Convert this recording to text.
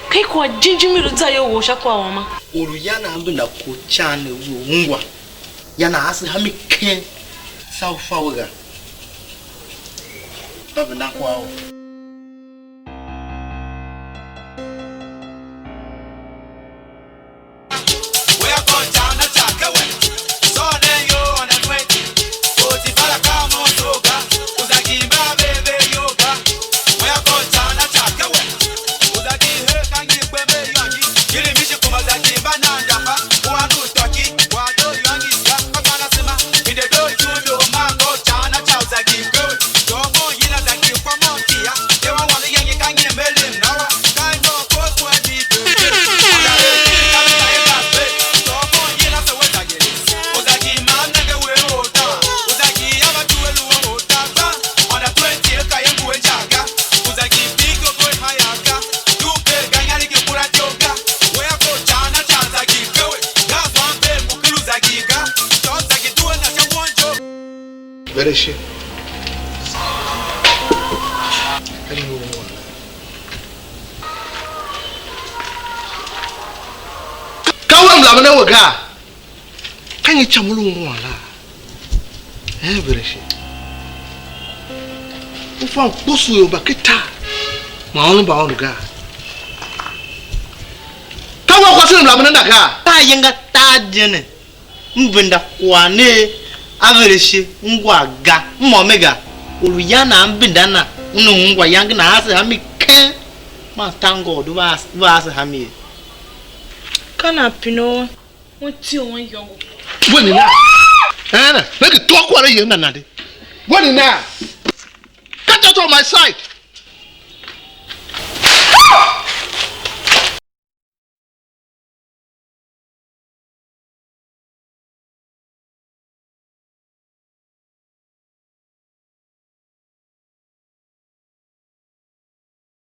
Kai kwa jinjimi rutayo wo shakwa wama. Uru yana ambinda kuchane ngwa. Yana asi hamike saufa waga. Baba na kwao. Very shit. Kawan la waga. Kan yi chamulu wala. Very shit. Ufan posu yo bakita. Maunu ba onu ga. Kawan kwa sinu la daga. Ta yenga ta jene. Mbenda kwane. Averishi ngwa ga mmomega ulu yana mbindana ngwa yang na ase hami ken ma tango do ba ase hami Kana pino woti o won yongo woni na na make talk what you na de woni na get out of my sight.